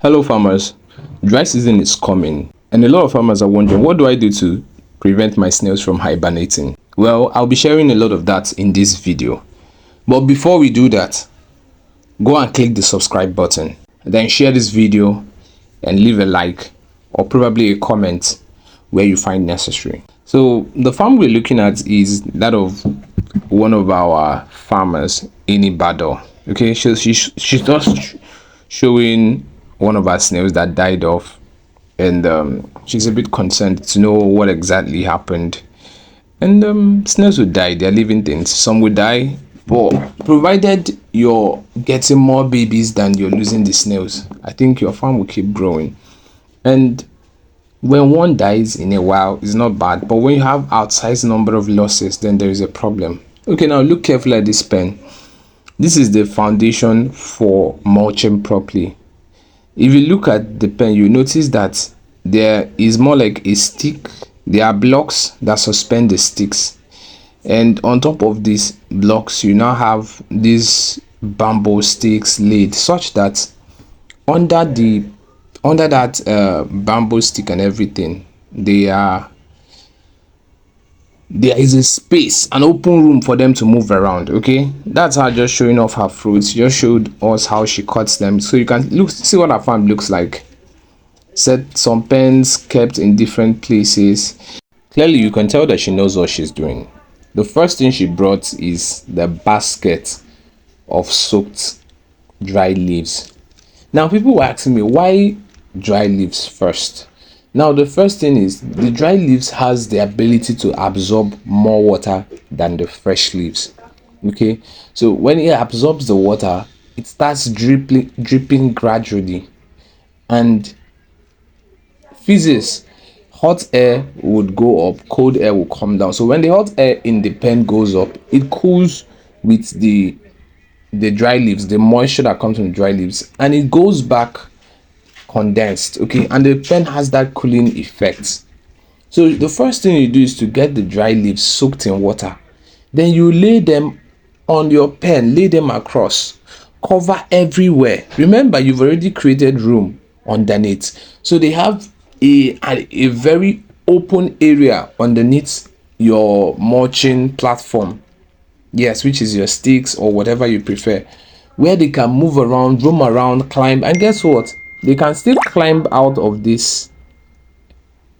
Hello farmers, dry season is coming and a lot of farmers are wondering, what do I do to prevent my snails from hibernating? Well, I'll be sharing a lot of that in this video. But before we do that, go and click the subscribe button, then share this video and leave a like or probably a comment where you find necessary. So the farm we're looking at is that of one of our farmers in Ibadan. Okay, she's just showing one of our snails that died off, and she's a bit concerned to know what exactly happened. And snails will die, they're living things. Some will die, but provided you're getting more babies than you're losing the snails, I think your farm will keep growing. And when one dies in a while, it's not bad, but when you have outsized number of losses, then there is a problem. Okay, now look carefully at this pen. This is the foundation for mulching properly. If you look at the pen, you notice that there is more like a stick. There are blocks that suspend the sticks, and on top of these blocks you now have these bamboo sticks laid such that under that bamboo stick and everything, there is a space, an open room for them to move around. Okay, that's her just showing off her fruits. Just showed us how she cuts them, so you can see what her farm looks like. Set some pens kept in different places. Clearly you can tell that she knows what she's doing. The first thing she brought is the basket of soaked dry leaves. Now people were asking me, why dry leaves first? Now the first thing is, the dry leaves has the ability to absorb more water than the fresh leaves. Okay, so when it absorbs the water, it starts dripping gradually. And physics, hot air would go up, cold air will come down. So when the hot air in the pen goes up, it cools with the dry leaves, the moisture that comes from the dry leaves, and it goes back condensed. Okay, and the pen has that cooling effect. So the first thing you do is to get the dry leaves soaked in water, then you lay them on your pen, lay them across, cover everywhere. Remember, you've already created room underneath, so they have a very open area underneath your mulching platform, yes, which is your sticks or whatever you prefer, where they can move around, roam around, climb. And guess what, they can still climb out of this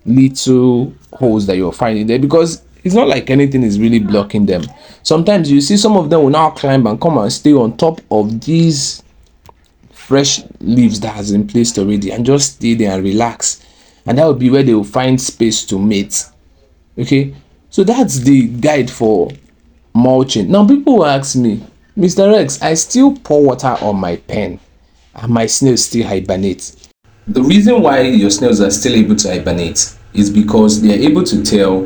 little holes that you're finding there, because it's not like anything is really blocking them. Sometimes you see some of them will now climb and come and stay on top of these fresh leaves that has been placed already, and just stay there and relax, and that would be where they will find space to mate. Okay, so that's the guide for mulching. Now people will ask me, Mr. Rex, I still pour water on my pen and my snails still hibernate. The reason why your snails are still able to hibernate is because they are able to tell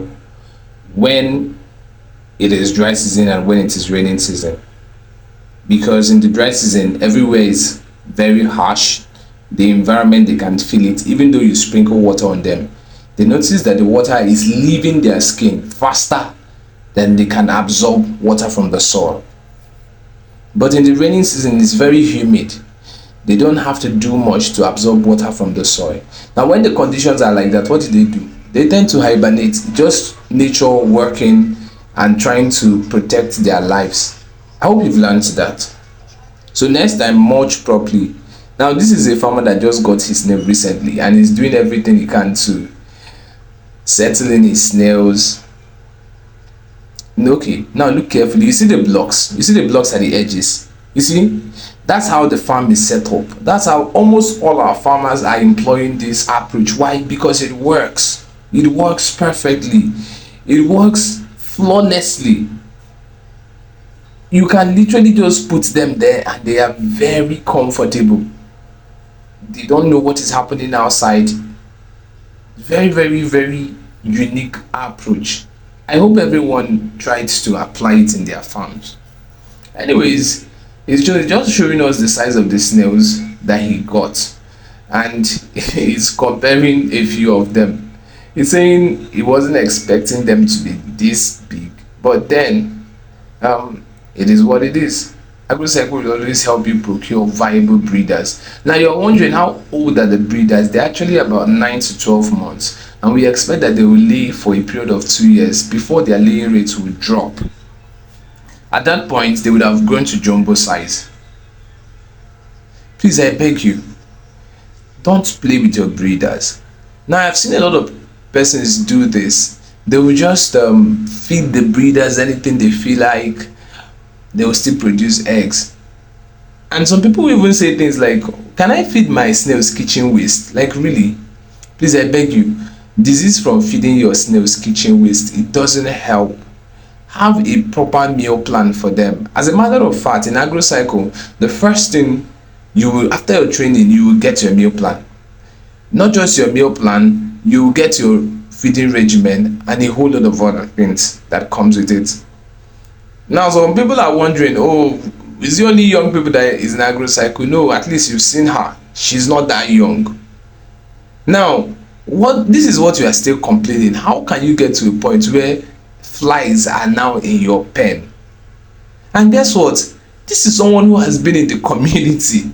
when it is dry season and when it is raining season. Because in the dry season, everywhere is very harsh. The environment, they can feel it. Even though you sprinkle water on them, they notice that the water is leaving their skin faster than they can absorb water from the soil. But in the raining season, it's very humid. They don't have to do much to absorb water from the soil. Now when the conditions are like that, what do? They tend to hibernate, just nature working and trying to protect their lives. I hope you've learned that. So next time, mulch properly. Now this is a farmer that just got his snail recently, and he's doing everything he can to settle in his snails. Okay, now look carefully. You see the blocks? You see the blocks at the edges? You see? That's how the farm is set up. That's how almost all our farmers are employing this approach. Why? Because it works. It works perfectly. It works flawlessly. You can literally just put them there and they are very comfortable. They don't know what is happening outside. Very, very, very unique approach. I hope everyone tries to apply it in their farms. Anyways, it's just showing us the size of the snails that he got, and he's comparing a few of them. He's saying he wasn't expecting them to be this big, but then it is what it is. AgroCycle will always help you procure viable breeders. Now you're wondering how old are the breeders? They're actually about 9 to 12 months, and we expect that they will lay for a period of 2 years before their laying rates will drop. At that point, they would have grown to jumbo size. Please, I beg you, don't play with your breeders. Now, I've seen a lot of persons do this. They will just feed the breeders anything they feel like. They will still produce eggs. And some people will even say things like, can I feed my snails kitchen waste? Like, really? Please, I beg you, disease from feeding your snails kitchen waste, it doesn't help. Have a proper meal plan for them. As a matter of fact, in AgroCycle, the first thing you will, after your training, you will get your meal plan. Not just your meal plan, you will get your feeding regimen and a whole lot of other things that comes with it. Now, some people are wondering, oh, is it only young people that is in AgroCycle? No, at least you've seen her. She's not that young. Now, this is what you are still complaining. How can you get to a point where flies are now in your pen? And guess what? This is someone who has been in the community.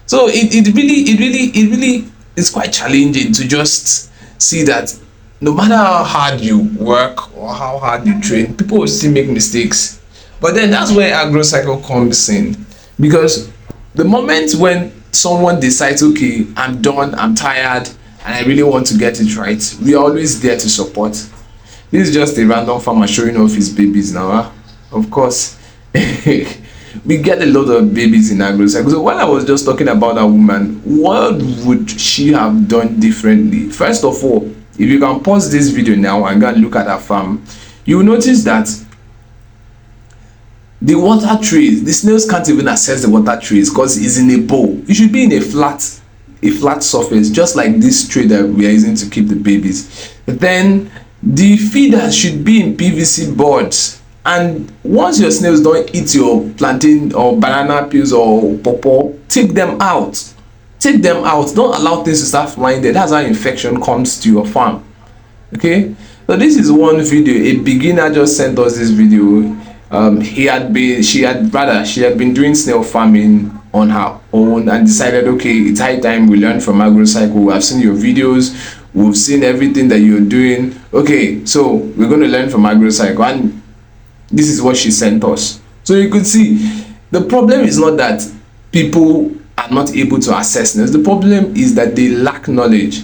So it really is quite challenging to just see that no matter how hard you work or how hard you train, people will still make mistakes. But then that's where AgroCycle comes in, because the moment when someone decides, okay, I'm done, I'm tired, and I really want to get it right, we are always there to support. This is just a random farmer showing off his babies now. Huh? Of course, we get a lot of babies in AgroCycle. So while I was just talking about that woman, what would she have done differently? First of all, if you can pause this video now and go and look at her farm, you will notice that the water trays, the snails can't even access the water trays because it's in a bowl. It should be in a flat surface, just like this tray that we are using to keep the babies. Then the feeders should be in PVC boards. And once your snails don't eat your plantain or banana peels or pawpaw, take them out. Take them out. Don't allow things to start flying there. That's how infection comes to your farm. Okay, so this is one video. A beginner just sent us this video. She had been doing snail farming on her own and decided, okay, it's high time we learn from AgroCycle. I've seen your videos, we've seen everything that you're doing. Okay, so we're going to learn from AgroCycle, and this is what she sent us. So you could see the problem is not that people are not able to access snails. The problem is that they lack knowledge.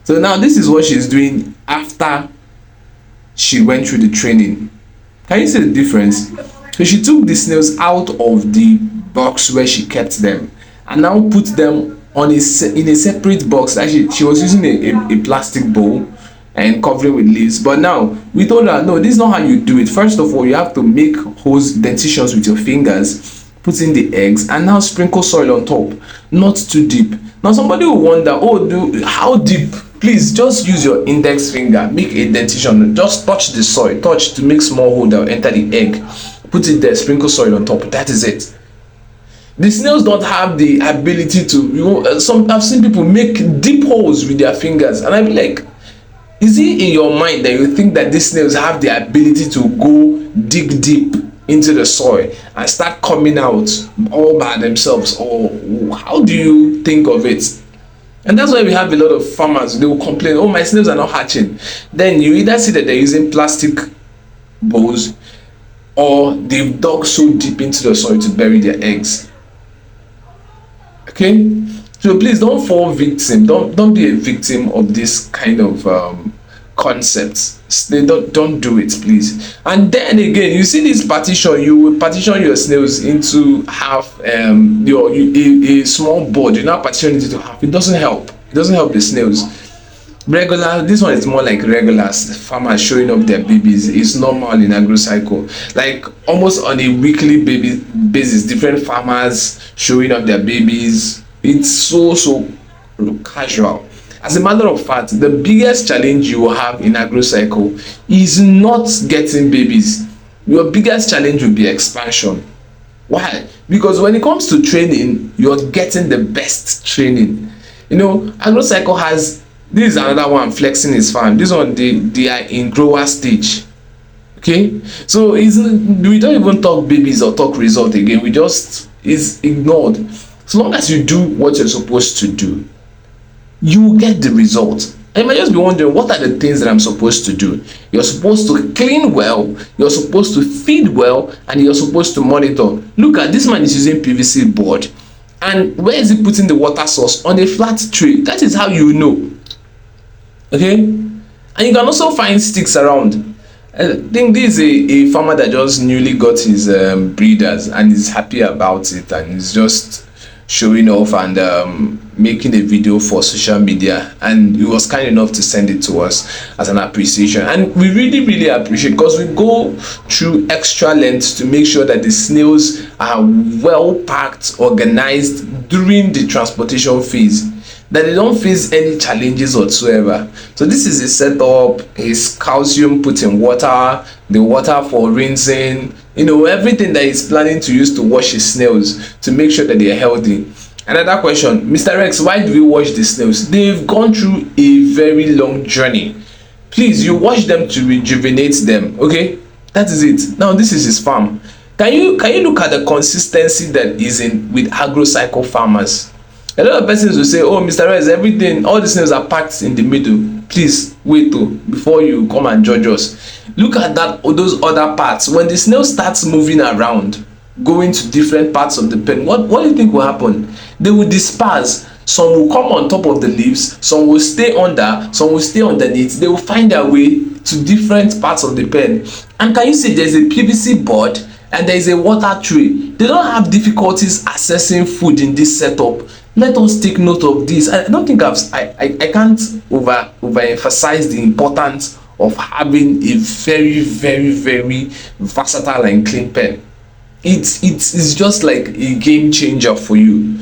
So now this is what she's doing after she went through the training. Can you see the difference? So she took the snails out of the box where she kept them and now put them on in a separate box. Actually, she was using a plastic bowl and covering with leaves. But now we told her, no, this is not how you do it. First of all, you have to make holes, dentitions with your fingers, put in the eggs, and now sprinkle soil on top, not too deep. Now somebody will wonder, oh, how deep? Please just use your index finger, make a dentition, just touch the soil, touch to make small hole that will enter the egg, put it there, sprinkle soil on top. That is it. The snails don't have the ability to, I've seen people make deep holes with their fingers, and I'm like, is it in your mind that you think that these snails have the ability to go dig deep into the soil and start coming out all by themselves? Or how do you think of it? And that's why we have a lot of farmers, they will complain, oh, my snails are not hatching. Then you either see that they're using plastic bowls, or they've dug so deep into the soil to bury their eggs. Okay, so please don't fall victim, don't be a victim of this kind of concepts. They don't do it, please. And then again, you see this partition, you will partition your snails into half, a small board, you now partition it into half. It doesn't help. It doesn't help the snails. Regular, this one is more like regulars, farmers showing up their babies. It's normal in AgroCycle, like almost on a weekly basis, different farmers showing up their babies. It's so casual. As a matter of fact, the biggest challenge you will have in AgroCycle is not getting babies. Your biggest challenge will be expansion. Why? Because when it comes to training, you're getting the best training. AgroCycle has, this is another one flexing his farm. This one, they are in grower stage. Okay, so we don't even talk babies or talk result again. We just is ignored. As long as you do what you're supposed to do, you will get the result. And you might just be wondering, what are the things that I'm supposed to do? You're supposed to clean well, you're supposed to feed well, and you're supposed to monitor. Look at this man is using PVC board, and where is he putting the water source? On a flat tray. That is how you know. Okay, and you can also find sticks around. I think this is a farmer that just newly got his breeders and is happy about it, and is just showing off and making a video for social media, and he was kind enough to send it to us as an appreciation, and we really appreciate, because we go through extra lengths to make sure that the snails are well packed, organized during the transportation phase, that they don't face any challenges whatsoever. So this is a setup, his calcium put in water, the water for rinsing, you know, everything that he's planning to use to wash his snails to make sure that they are healthy. Another question, Mr. Rex, why do we wash the snails? They've gone through a very long journey. Please, you wash them to rejuvenate them. Okay, that is it. Now this is his farm. Can you look at the consistency that is in with agrocycle farmers? A lot of persons will say, oh, Mr. Rex, everything, all the snails are packed in the middle. Please wait before you come and judge us. Look at that, those other parts. When the snail starts moving around, going to different parts of the pen, what do you think will happen? They will disperse. Some will come on top of the leaves, some will stay under, some will stay underneath. They will find their way to different parts of the pen. And can you see there's a PVC board and there is a water tray? They don't have difficulties accessing food in this setup. Let us take note of this. I don't think I can't overemphasize the importance of having a very versatile and clean pen. It's just like a game changer for you.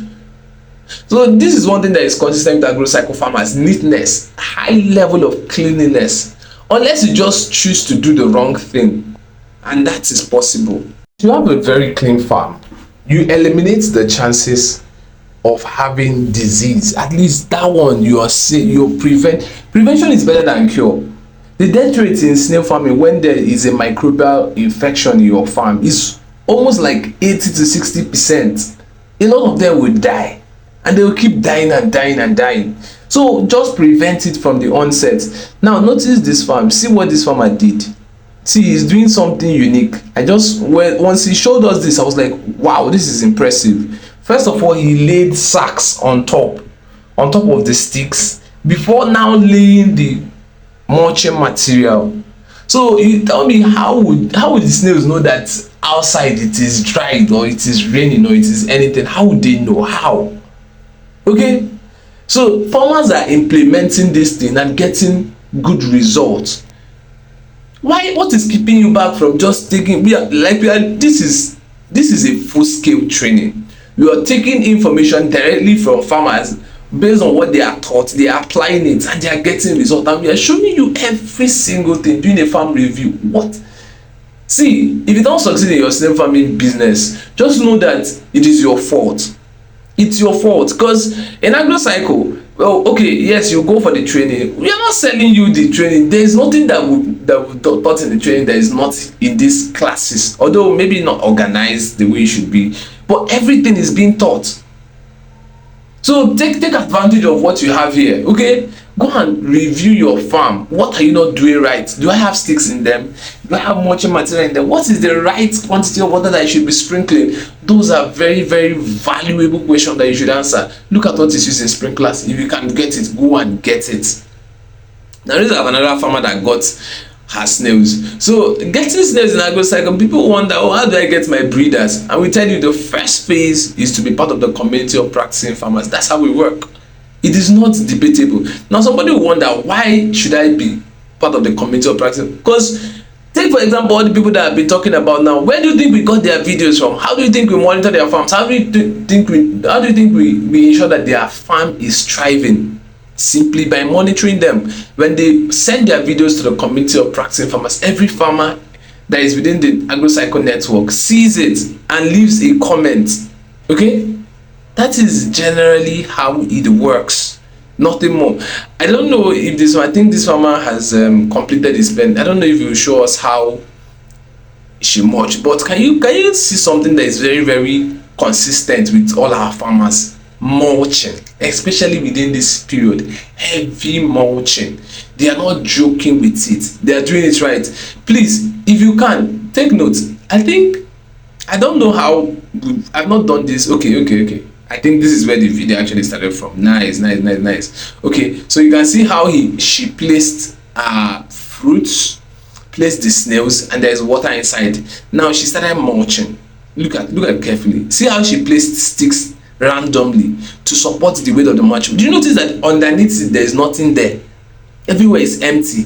So this is one thing that is consistent with agrocycle farmers: neatness, high level of cleanliness, unless you just choose to do the wrong thing, and that is possible. If you have a very clean farm, you eliminate the chances of having disease. At least that one you are saying you prevent. Prevention is better than cure. The death rate in snail farming when there is a microbial infection in your farm is almost like 80 to 60%. A lot of them will die, and they will keep dying and dying. So just prevent it from the onset. Now notice this farm. See what this farmer did. See, he's doing something unique. Once he showed us this, I was like, wow, this is impressive. First of all, he laid sacks on top of the sticks before now laying the mulching material. So you tell me, how would the snails know that outside it is dried or it is raining or it is anything? How would they know? How? Okay, so farmers are implementing this thing and getting good results. What is keeping you back from just taking? This is a full-scale training. You are taking information directly from farmers based on what they are taught. They are applying it and they are getting results, and we are showing you every single thing, doing a farm review. What? See, if you don't succeed in your snail farming business, just know that it is your fault. It's your fault, because in agrocycle, well, okay, yes, you go for the training. We are not selling you the training. There is nothing that we taught in the training that is not in these classes, although maybe not organized the way it should be, but everything is being taught. So take advantage of what you have here. Okay, go and review your farm. What are you not doing right? Do I have sticks in them? Do I have mulching material in them? What is the right quantity of water that I should be sprinkling? Those are very valuable questions that you should answer. Look at what is used in sprinklers. If you can get it, go and get it. Now this is another farmer that got her snails. So getting snails in agrocycle, people wonder, oh, how do I get my breeders? And we tell you the first phase is to be part of the community of practicing farmers. That's how we work. It is not debatable. Now somebody will wonder, why should I be part of the community of practicing? Because take for example all the people that I've been talking about now. Where do you think we got their videos from? How do you think we monitor their farms? How do you think we ensure that their farm is thriving? Simply by monitoring them. When they send their videos to the community of practicing farmers, every farmer that is within the agrocycle network sees it and leaves a comment. Okay, that is generally how it works, nothing more. I don't know if this one, I think this farmer has completed his pen. I don't know if you will show us how she mulch. But can you see something that is very, very consistent with all our farmers? Mulching, especially within this period, heavy mulching. They are not joking with it, they are doing it right. Please, if you can take note. I don't know how. I've not done this. Okay. I think this is where the video actually started from. Nice. Okay, so you can see how she placed fruits, placed the snails, and there's water inside. Now she started mulching. Look at carefully. See how she placed sticks randomly to support the weight of the mulch. Do you notice that underneath it there is nothing there? Everywhere is empty.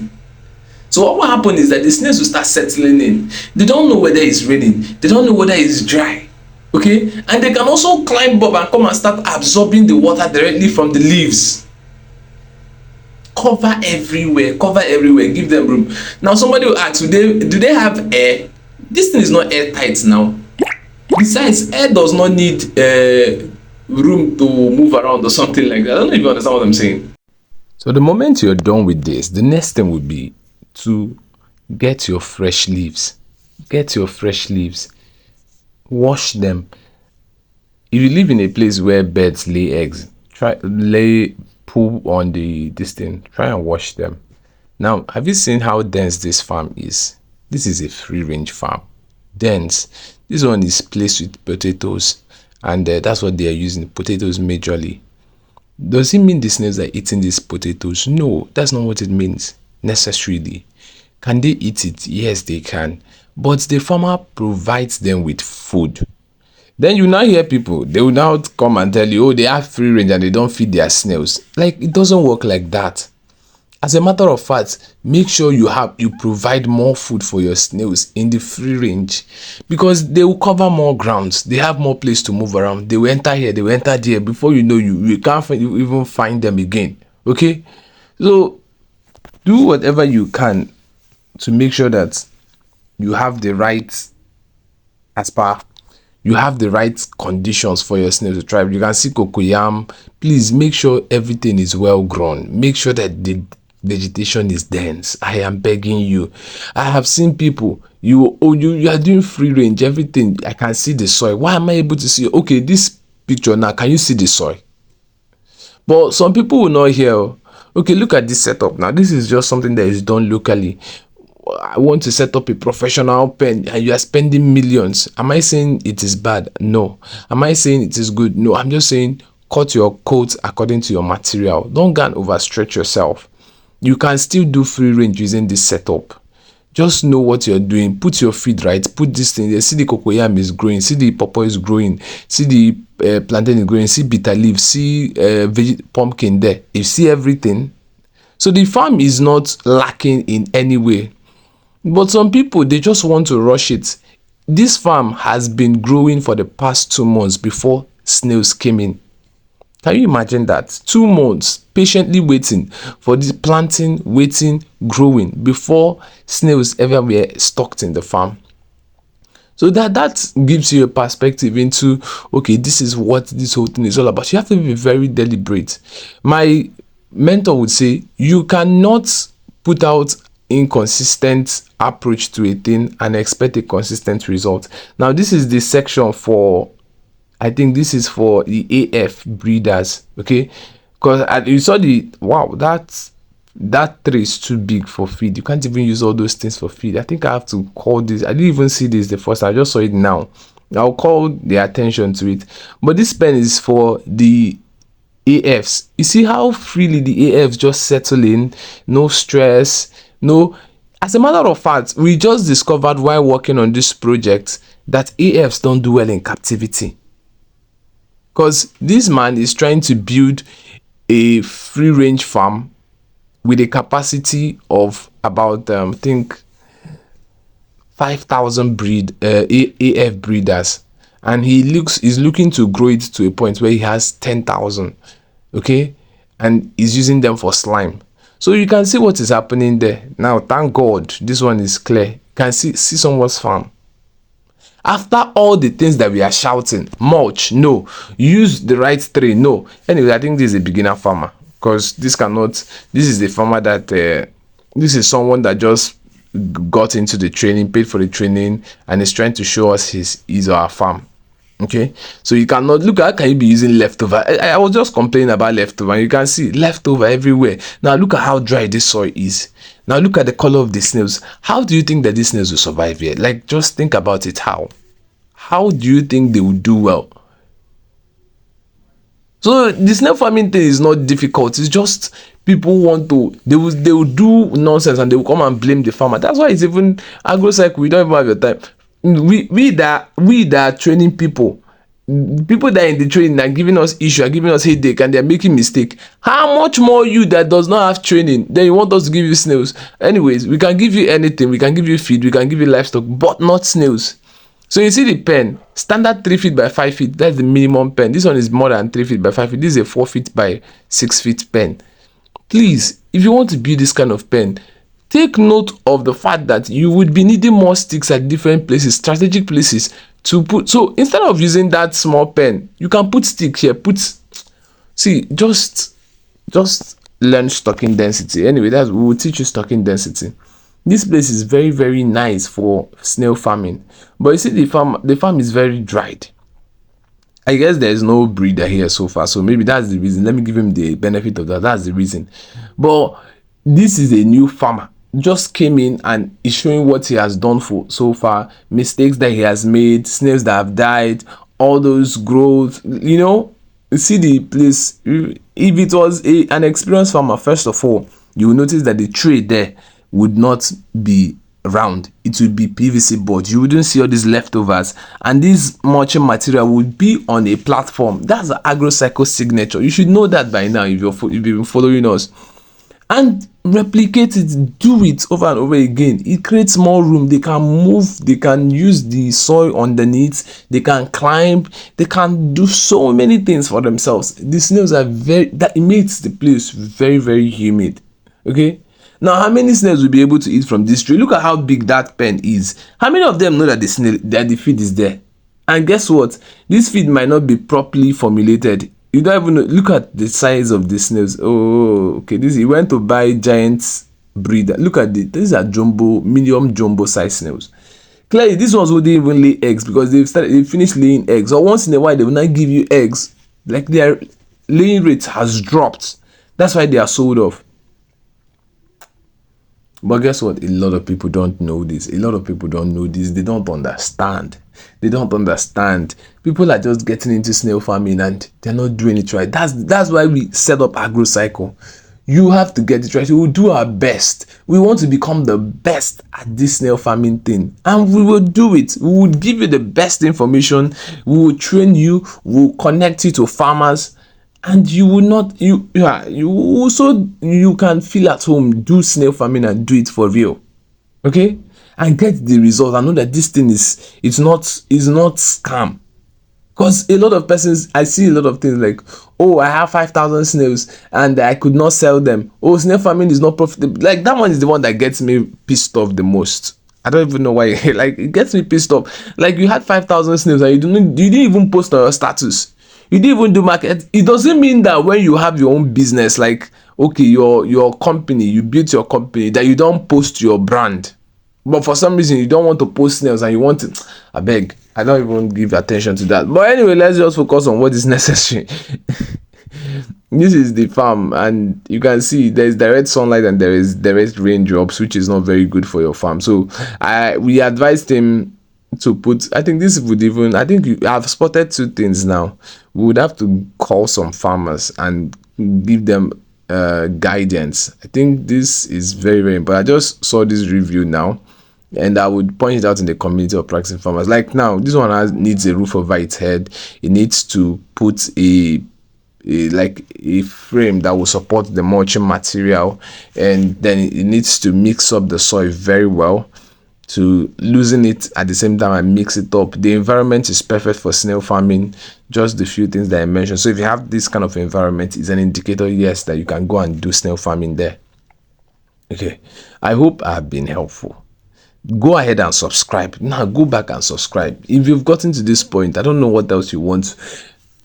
So what will happen is that the snails will start settling in. They don't know whether it's raining, they don't know whether it's dry. Okay, and they can also climb up and come and start absorbing the water directly from the leaves. Cover everywhere, give them room. Now somebody will ask, do they have air? This thing is not airtight now. Besides, air does not need room to move around or something like that. I don't know if you understand what I'm saying. So the moment you're done with this, the next thing would be to get your fresh leaves. Wash them. If you live in a place where birds lay eggs, lay poo on this thing, try and wash them. Now, have you seen how dense this farm is? This is a free range farm. Dense. This one is placed with potatoes, and that's what they are using, potatoes majorly. Does it mean the snails are eating these potatoes? No, that's not what it means necessarily. Can they eat it? Yes, they can. But the farmer provides them with food. Then you now hear people, they will now come and tell you, oh, they have free range and they don't feed their snails. Like, it doesn't work like that. As a matter of fact, make sure you provide more food for your snails in the free range, because they will cover more grounds. They have more place to move around. They will enter here, they will enter there. Before you know, you can't even find them again. Okay, so do whatever you can to make sure that you have the right conditions for your snails to thrive. You can see cocoyam. Please make sure everything is well grown. Make sure that the vegetation is dense. I am begging you. I have seen people, you are doing free range, everything. I can see the soil. Why am I able to see? Okay, this picture now, can you see the soil? But some people will not hear. Okay, look at this setup now. This is just something that is done locally. I want to set up a professional pen and you are spending millions. Am I saying it is bad? No. Am I saying it is good? No. I'm just saying cut your coat according to your material. Don't go and overstretch yourself. You can still do free range using this setup. Just know what you're doing. Put your feed right. Put this thing there. See the cocoyam is growing. See the pawpaw is growing. See the plantain is growing. See bitter leaf. See pumpkin there. You see everything. So the farm is not lacking in any way. But some people, they just want to rush it. This farm has been growing for the past 2 months before snails came in. Can you imagine that? 2 months patiently waiting for this planting, waiting, growing before snails ever were stocked in the farm. So that gives you a perspective into, okay, this is what this whole thing is all about. You have to be very deliberate. My mentor would say, you cannot put out inconsistent approach to a thing and expect a consistent result. Now, this is the section for, I think this is for the AF breeders, okay? Because you saw that tray is too big for feed. You can't even use all those things for feed. I think I have to call this. I didn't even see this the first time. I just saw it now. I'll call the attention to it. But this pen is for the AFs. You see how freely the AFs just settle in, no stress, no. As a matter of fact, we just discovered while working on this project that AFs don't do well in captivity, because this man is trying to build a free range farm with a capacity of about I think 5,000 AF breeders, and is looking to grow it to a point where he has 10,000, okay, and is using them for slime. So you can see what is happening there. Now, thank God this one is clear. You can see someone's farm. After all the things that we are shouting, mulch, no. Use the right tray, no. Anyway, I think this is a beginner farmer, because this is the farmer that this is someone that just got into the training, paid for the training, and is trying to show us his or our farm. Okay, so you cannot look at how can you be using leftover. I was just complaining about leftover, and you can see leftover everywhere. Now look at how dry this soil is. Now look at the color of the snails. How do you think that these snails will survive here? Like, just think about it. How do you think they will do well? So the snail farming thing is not difficult. It's just people want to, they will do nonsense and they will come and blame the farmer. That's why it's even agro-cycle. We don't even have your time. We that are training people that are in the training are giving us issue, are giving us headache, and they're making mistake. How much more you that does not have training, then you want us to give you snails? Anyways, we can give you anything. We can give you feed, we can give you livestock, but not snails. So you see the pen, standard 3 feet by 5 feet, that's the minimum pen. This one is more than 3 feet by 5 feet. This is a 4 feet by 6 feet pen. Please, if you want to build this kind of pen, take note of the fact that you would be needing more sticks at different places, strategic places to put. So instead of using that small pen, you can put stick here. Just learn stocking density. Anyway, we will teach you stocking density. This place is very, very nice for snail farming, but you see the farm is very dried. I guess there is no breeder here so far, so maybe that's the reason. Let me give him the benefit of that. That's the reason. But this is a new farmer, just came in and is showing what he has done for so far, mistakes that he has made, snails that have died, all those growth. You see the place. If it was an experienced farmer, first of all, you will notice that the tray there would not be round. It would be PVC board. You wouldn't see all these leftovers, and this mulching material would be on a platform. That's the agro-cycle signature. You should know that by now if you've been following us. And replicate it, do it over and over again. It creates more room. They can move, they can use the soil underneath, they can climb, they can do so many things for themselves. The snails are that it makes the place very, very humid. Okay, now how many snails will be able to eat from this tree? Look at how big that pen is. How many of them know that the feed is there? And guess what, this feed might not be properly formulated. You don't even know. Look at the size of the snails. Oh, okay. He went to buy giant breeder. Look at these are medium jumbo size snails. Clearly, these ones wouldn't even lay eggs because they finished laying eggs. Or once in a while, they will not give you eggs. Like their laying rate has dropped. That's why they are sold off. But guess what? A lot of people don't know this. A lot of people don't know this. They don't understand. They don't understand. People are just getting into snail farming and they're not doing it right. That's why we set up agro-cycle. You have to get it right. We will do our best. We want to become the best at this snail farming thing, and we will do it. We will give you the best information. We will train you. We will connect you to farmers. And you will not, you also, you can feel at home, do snail farming and do it for real. Okay? And get the results. I know that this thing is not scam. Because a lot of persons, I see a lot of things like, oh, I have 5,000 snails and I could not sell them. Oh, snail farming is not profitable. Like, that one is the one that gets me pissed off the most. I don't even know why. Like, it gets me pissed off. Like, you had 5,000 snails and you didn't even post on your status. You didn't even do market. It doesn't mean that when you have your own business, like, okay, your company, you built your company, that you don't post your brand. But for some reason, you don't want to post snails and you want to, I beg, I don't even give attention to that. But anyway, let's just focus on what is necessary. This is the farm, and you can see there's direct sunlight and there is direct raindrops, which is not very good for your farm. So we advised him to put, I think I've spotted two things now. We would have to call some farmers and give them guidance. I think this is very, very important. I just saw this review now, and I would point it out in the community of practicing farmers. Like now, this one needs a roof over its head. It needs to put a frame that will support the mulching material, and then it needs to mix up the soil very well to loosen it at the same time and mix it up. The environment is perfect for snail farming, just the few things that I mentioned. So if you have this kind of environment, it's an indicator, yes, that you can go and do snail farming there. Okay, I hope I have been helpful. Go ahead and subscribe. Now go back and subscribe. If you've gotten to this point, I don't know what else you want.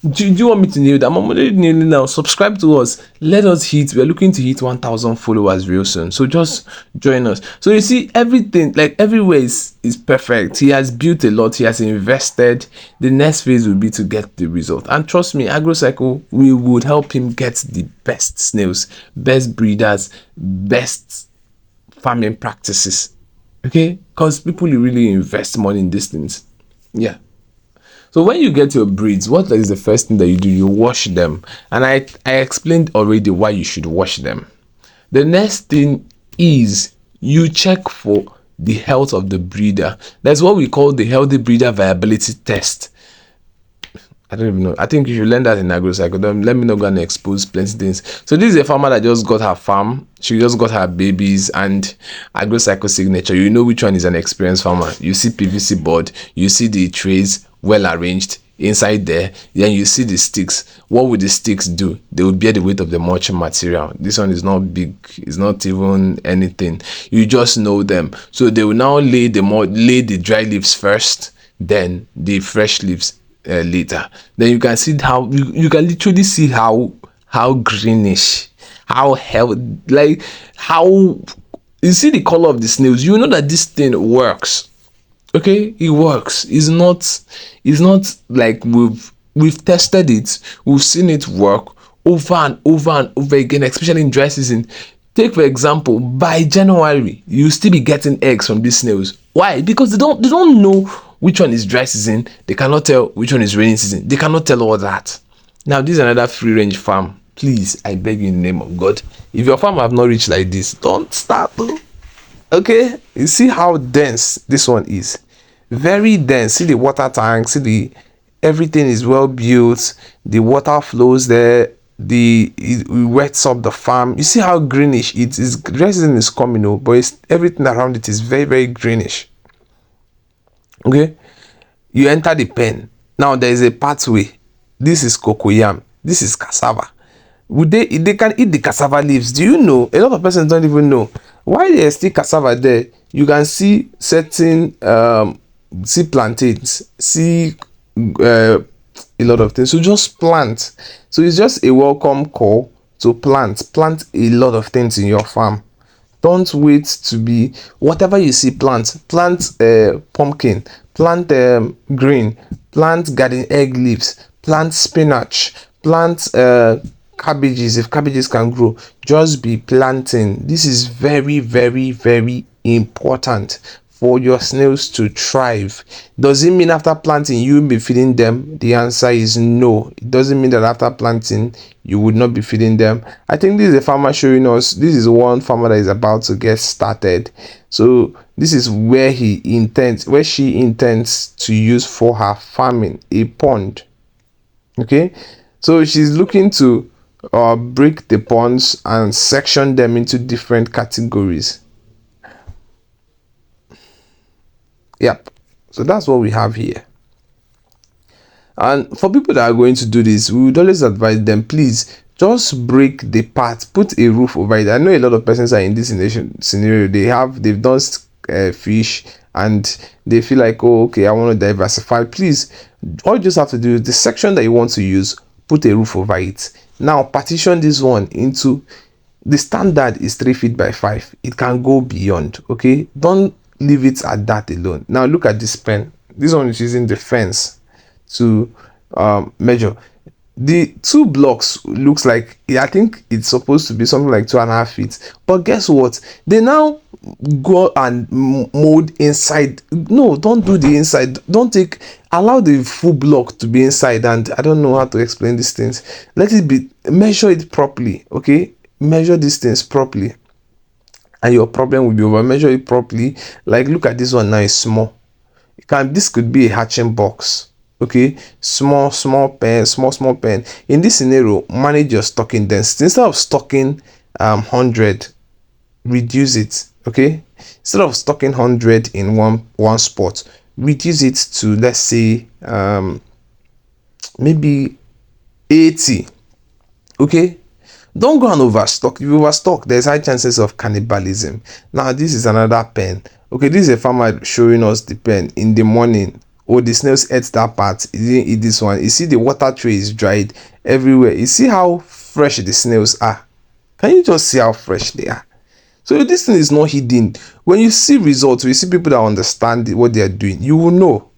Do you want me to nail that? I'm already nailing now. Subscribe to us. Let us hit. We're looking to hit 1,000 followers real soon. So just join us. So you see, everything, like everywhere is perfect. He has built a lot. He has invested. The next phase will be to get the result. And trust me, AgroCycle, we would help him get the best snails, best breeders, best farming practices. Okay? Because people really invest money in these things. Yeah. So when you get your breeds, what is the first thing that you do? You wash them. And I explained already why you should wash them. The next thing is you check for the health of the breeder. That's what we call the healthy breeder viability test. I don't even know. I think you should learn that in AgroCycle. Let me not go and expose plenty things. So this is a farmer that just got her farm. She just got her babies and AgroCycle signature. You know which one is an experienced farmer. You see PVC board. You see the trays well arranged inside there. Then you see the sticks. What would the sticks do? They would bear the weight of the mulching material. This one is not big. It's not even anything. You just know them. So they will now lay the dry leaves first, then the fresh leaves later. Then you can see how you can literally see how greenish, how healthy, like how you see the color of the snails. You know that this thing works. Okay, it works. It's not like we've tested it, we've seen it work over and over and over again, especially in dry season. Take for example, by January you still be getting eggs from these snails. Why? Because they don't know which one is dry season. They cannot tell which one is rainy season. They cannot tell all that. Now this is another free range farm. Please, I beg you in the name of God, if your farm have not reached like this, don't start though. Okay, you see how dense this one is. Very dense. See the water tank. See the everything is well built. The water flows there. It wets up the farm. You see how greenish it is. Dry season is coming, but everything around it is very, very greenish. Okay, you enter the pen. Now there is a pathway. This is cocoyam. This is cassava. Would they can eat the cassava leaves? Do you know? A lot of persons don't even know why there's still cassava there. You can see certain see plantains, see a lot of things. So just plant. So it's just a welcome call to plant a lot of things in your farm. Don't wait to be whatever you see. Plant pumpkin, plant green, plant garden egg leaves, plant spinach, plant cabbages if cabbages can grow. Just be planting. This is very, very, very important for your snails to thrive. Does it mean after planting you will be feeding them? The answer is no. It doesn't mean that after planting you would not be feeding them. I think this is a farmer showing us. This is one farmer that is about to get started. So this is where she intends to use for her farming a pond. Okay, so she's looking to break the ponds and section them into different categories. Yep, so that's what we have here. And for people that are going to do this, we would always advise them, please just break the part, put a roof over it. I know a lot of persons are in this scenario. They've done fish and they feel like, oh, okay, I want to diversify. Please, all you just have to do is the section that you want to use, put a roof over it. Now partition this one into, the standard is 3 feet by 5. It can go beyond. Okay, don't leave it at that alone. Now look at this pen. This one is using the fence to measure. The 2 blocks looks like, I think it's supposed to be something like 2.5 feet, but guess what, they now go and mold inside. No, don't do the inside. Allow the full block to be inside. And I don't know how to explain these things. Let it be, measure it properly. Okay, measure these things properly and your problem will be over. Measure it properly. Like look at this one now, it's small. This could be a hatching box. Okay, small pen. In this scenario, manage your stocking density. Instead of stocking 100, reduce it. Okay, instead of stocking 100 in one spot, reduce it to, let's say, maybe 80. Okay, don't go and overstock. If you overstock, there's high chances of cannibalism. Now this is another pen. Okay, this is a farmer showing us the pen in the morning. oh, the snails ate that part, it didn't eat this one. You see the water tray is dried everywhere. You see how fresh the snails are. Can you just see how fresh they are? So this thing is not hidden. When you see results, when you see people that understand what they are doing, you will know.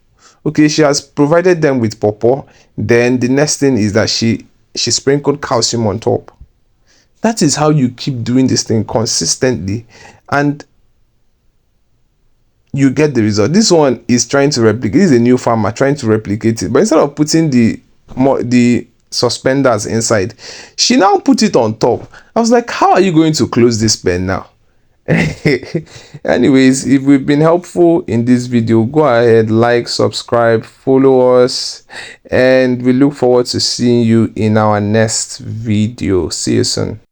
Okay, she has provided them with pawpaw. Then the next thing is that she sprinkled calcium on top. That is how you keep doing this thing consistently, and you get the result. This one is trying to replicate. This is a new farmer trying to replicate it, but instead of putting the suspenders inside, she now put it on top. I was like, how are you going to close this pen now? Anyways, if we've been helpful in this video, go ahead, like, subscribe, follow us, and we look forward to seeing you in our next video. See you soon.